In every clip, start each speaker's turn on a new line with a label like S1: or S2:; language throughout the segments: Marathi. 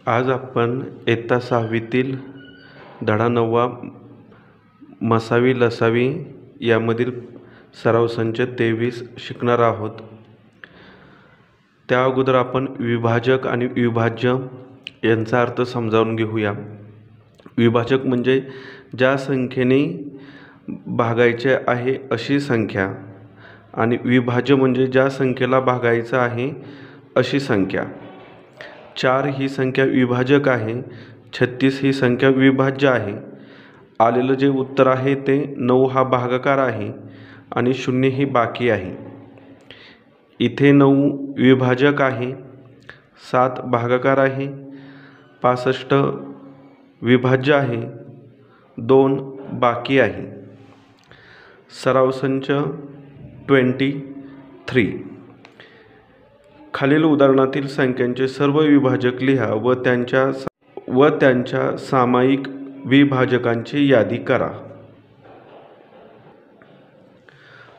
S1: आज आपण इयत्ता 6वीतील धडा 9वा मसावी लसावी यामधील सराव संच 23 शिकणार आहोत। त्या अगोदर आपण विभाजक आणि विभाज्य यांचा अर्थ समजावून घेऊया। विभाजक म्हणजे ज्या संख्येने भागायचे आहे अशी संख्या आणि विभाज्य म्हणजे ज्या संख्येला भागायचं आहे अशी संख्या। 4 ही संख्या विभाजक आहे, 36 ही संख्या विभाज्य आहे। आलेलं जे उत्तर आहे ते 9 हा भागाकार आहे आणि 0 ही बाकी आहे। इथे 9 विभाजक आहे, 7 भागाकार आहे, 65 विभाज्य आहे, 2 बाकी आहे। सराव संच 23। खालील उदाहरणातील संख्यांचे सर्व विभाजक लिहा व त्यांच्या सामायिक विभाजकांची यादी करा।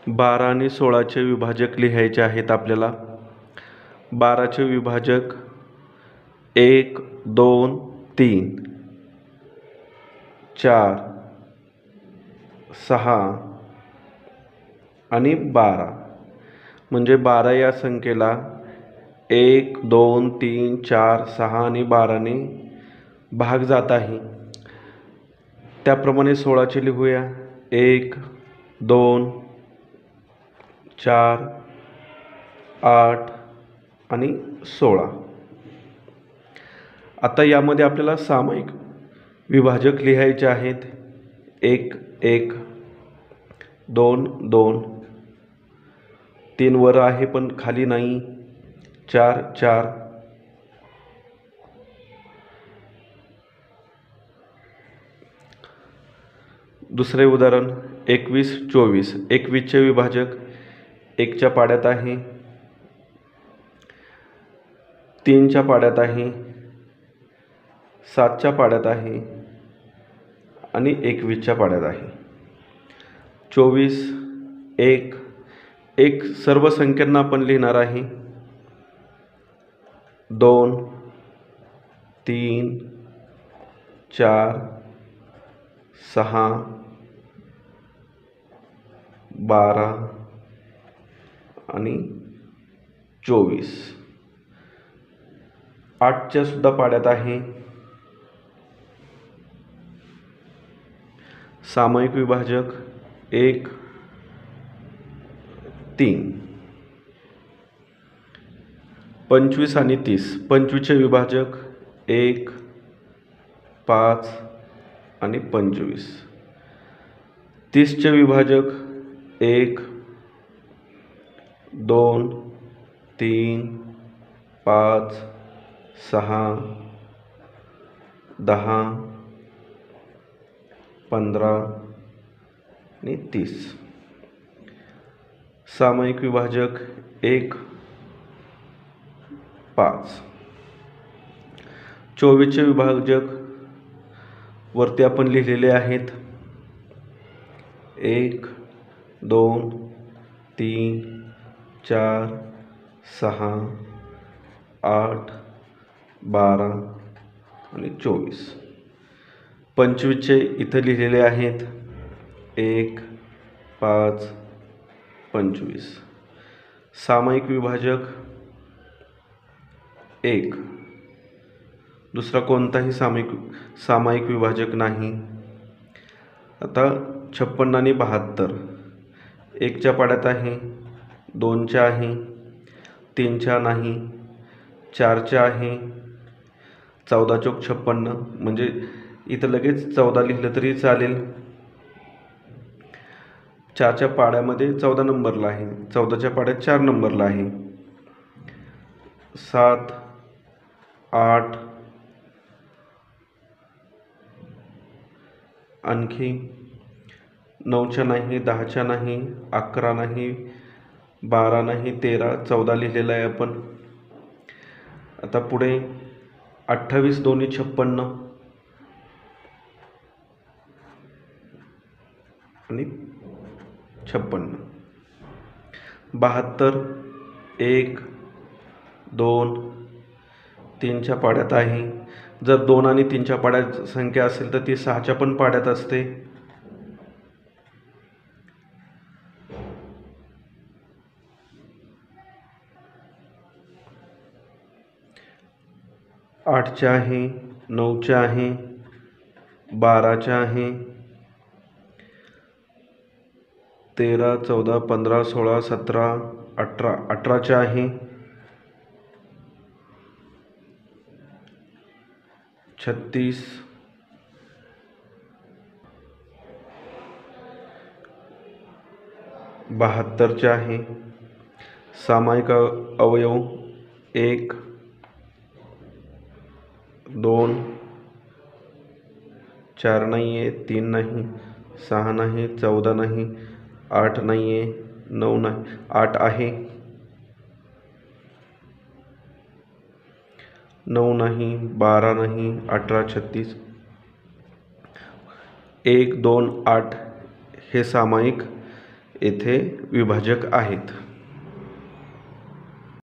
S1: 12 आणि 16चे विभाजक लिहायचे आहेत आपल्याला। 12चे विभाजक 1, 2, 3, 4, 6 आणि 12 म्हणजे 12 या संख्येला 1, 2, 3, 4, 6 आणि 12ने भाग जात आहे। त्याप्रमाणे 16चे लिहूया 1, 2, 4, 8 आणि 16। आता यामध्ये आपल्याला सामायिक विभाजक लिहायचे आहेत। 1, 1, 2, 2, 3 वर आहे पण खाली नाही, 4, 4, दुसरे उदाहरण 21, 24। 21चे विभाजक 1च्या पाड्यात आहे, 3च्या पाड्यात आहे, 7च्या पाड्यात आहे आणि 21च्या पाड्यात आहे। 24, 1, 1 सर्व संख्यांना आपण लिहिणार आहे। 2, 3, 4, 6, 12 आणि 24। 8च्या सुद्धा पाड्यात आहे। सामायिक विभाजक 1, 3। 25 आणि 30। 25चे विभाजक 1, 5 आणि 25। 30चे विभाजक 1, 2, 3, 5, 6, 10, 15 आणि 30। सामायिक विभाजक 1, 5। 24चे विभाजक वरती आपण लिहिलेले आहेत। 1, 2, 3, 4, 6, 8, 12 आणि 24। 25चे इथं लिहिलेले आहेत 1, 5, 25। सामायिक विभाजक 1। दुसरा कोणताही सामायिक विभाजक नाही। आता 56 आणि 72। 1च्या पाड्यात आहे, 2च्या आहे, 3च्या नाही, 4च्या आहे। 14 चौक 56 म्हणजे इथं लगेच 14 लिहिलं तरी चालेल। 4च्या पाड्यामध्ये 14 नंबरला आहे, 14च्या पाड्यात 4 नंबरला आहे। 7, 8 आणखी 9च्या नाही, 10च्या नाही, 11 नाही, 12 नाही, 13, 14 लिहिलेला आहे आपण। आता पुढे 28 दोन्ही 56 आणि 56। 72 1, 2, 3च्या पाड्यात आहे. जर 2 आणि 3च्या पाड्यात संख्या असेल तर ती 6च्या पण पाड्यात असते. 8च्या आहे, 9च्या आहे, 12च्या आहे, 13, 14, 15, 16, 17, 18, 18च्या आहे, 36, 72च्या आहे. सामायिक अवयव 1, 2, 4 नाही आहे, 3 नाही, 6 नाही, 14 नाही, 8 नाही आहे, 9 नाही, 8 आहे, 9 नाही, 12 नाही, 18, 36, 1, 2, 8 हे सामायिक येथे विभाजक आहेत.